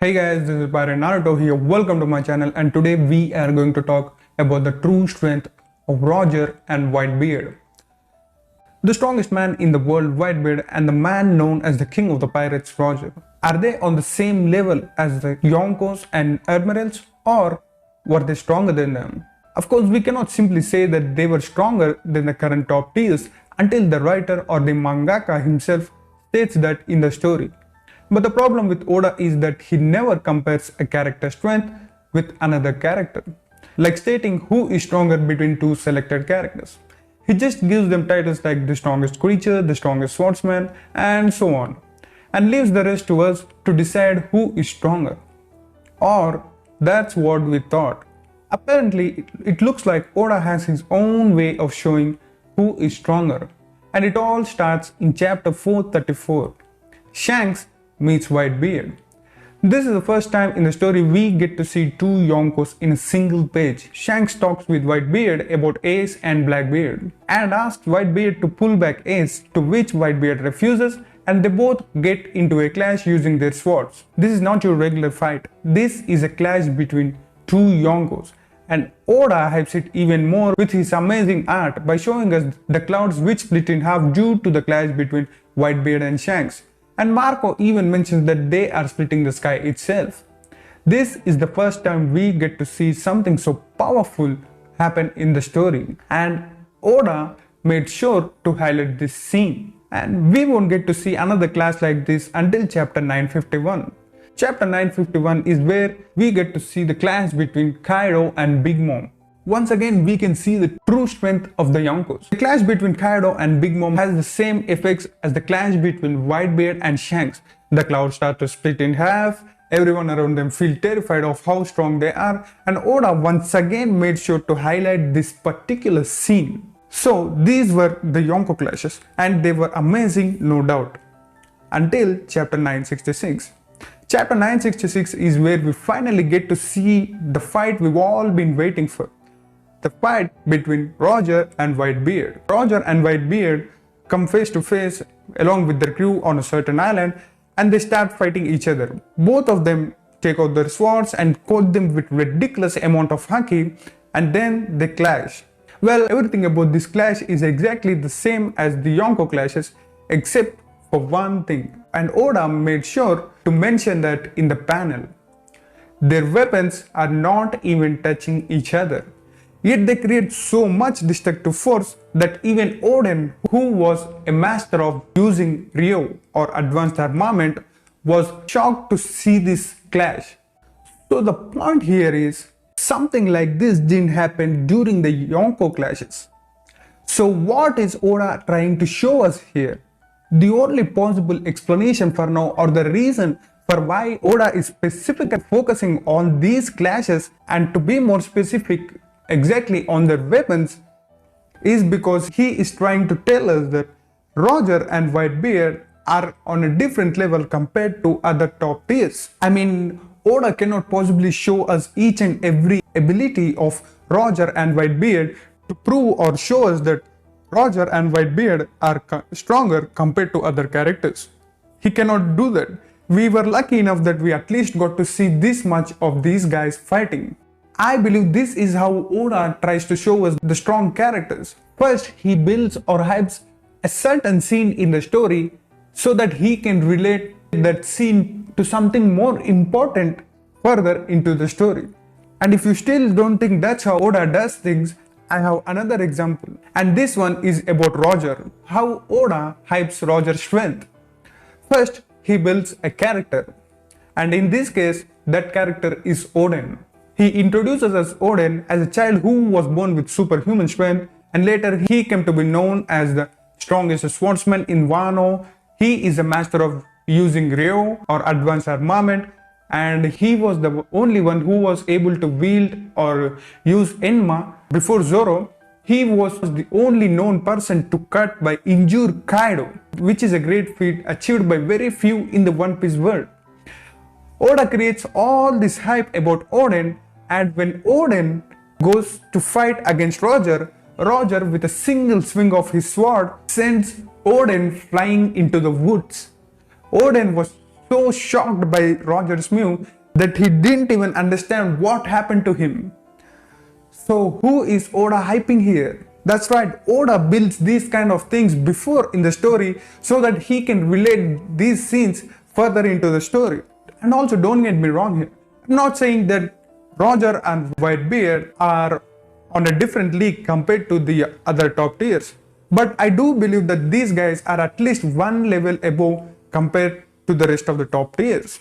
Hey guys, this is Byron Naruto here. Welcome to my channel, and today we are going to talk about the true strength of Roger and Whitebeard. The strongest man in the world, Whitebeard, and the man known as the king of the pirates, Roger. Are they on the same level as the Yonkos and Admirals, or were they stronger than them? Of course, we cannot simply say that they were stronger than the current top tiers until the writer or the mangaka himself states that in the story. But the problem with Oda is that he never compares a character's strength with another character, like stating who is stronger between two selected characters. He just gives them titles like the strongest creature, the strongest swordsman, and so on, and leaves the rest to us to decide who is stronger. Or that's what we thought. Apparently, it looks like Oda has his own way of showing who is stronger, and it all starts in chapter 434. Shanks meets Whitebeard. This is the first time in the story we get to see two Yonkos in a single page. Shanks talks with Whitebeard about Ace and Blackbeard and asks Whitebeard to pull back Ace, to which Whitebeard refuses, and they both get into a clash using their swords. This is not your regular fight. This is a clash between two Yonkos, and Oda hypes it even more with his amazing art by showing us the clouds which split in half due to the clash between Whitebeard and Shanks. And Marco even mentions that they are splitting the sky itself. This is the first time we get to see something so powerful happen in the story, and Oda made sure to highlight this scene. And we won't get to see another clash like this until chapter 951. Chapter 951 is where we get to see the clash between Kaido and Big Mom. Once again, we can see the true strength of the Yonkos. The clash between Kaido and Big Mom has the same effects as the clash between Whitebeard and Shanks. The clouds start to split in half, everyone around them feel terrified of how strong they are, and Oda once again made sure to highlight this particular scene. So these were the Yonko clashes, and they were amazing, no doubt. Until chapter 966. Chapter 966 is where we finally get to see the fight we've all been waiting for. The fight between Roger and Whitebeard. Roger and Whitebeard come face to face along with their crew on a certain island, and they start fighting each other. Both of them take out their swords and coat them with ridiculous amount of haki, and then they clash. Well, everything about this clash is exactly the same as the Yonko clashes, except for one thing, and Oda made sure to mention that in the panel. Their weapons are not even touching each other. Yet they create so much destructive force that even Oden, who was a master of using Ryo or advanced armament, was shocked to see this clash. So the point here is, something like this didn't happen during the Yonko clashes. So what is Oda trying to show us here? The only possible explanation for now, or the reason for why Oda is specifically focusing on these clashes, and to be more specific, exactly on their weapons, is because he is trying to tell us that Roger and Whitebeard are on a different level compared to other top tiers. I mean, Oda cannot possibly show us each and every ability of Roger and Whitebeard to prove or show us that Roger and Whitebeard are stronger compared to other characters. He cannot do that. We were lucky enough that we at least got to see this much of these guys fighting. I believe this is how Oda tries to show us the strong characters. First, he builds or hypes a certain scene in the story so that he can relate that scene to something more important further into the story. And if you still don't think that's how Oda does things, I have another example. And this one is about Roger, how Oda hypes Roger's strength. First, he builds a character. And in this case, that character is Oden. He introduces us Oden as a child who was born with superhuman strength, and later he came to be known as the strongest swordsman in Wano. He is a master of using Ryo or advanced armament, and he was the only one who was able to wield or use Enma. Before Zoro, he was the only known person to cut by injure Kaido, which is a great feat achieved by very few in the One Piece world. Oda creates all this hype about Oden, and when Oden goes to fight against Roger, Roger with a single swing of his sword sends Oden flying into the woods. Oden was so shocked by Roger's move that he didn't even understand what happened to him. So who is Oda hyping here? That's right, Oda builds these kind of things before in the story so that he can relate these scenes further into the story. And also, don't get me wrong here, I'm not saying that Roger and Whitebeard are on a different league compared to the other top tiers, but I do believe that these guys are at least one level above compared to the rest of the top tiers.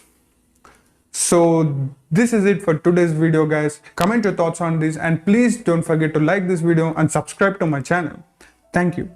So this is it for today's video, guys. Comment your thoughts on this and please don't forget to like this video and subscribe to my channel. Thank you.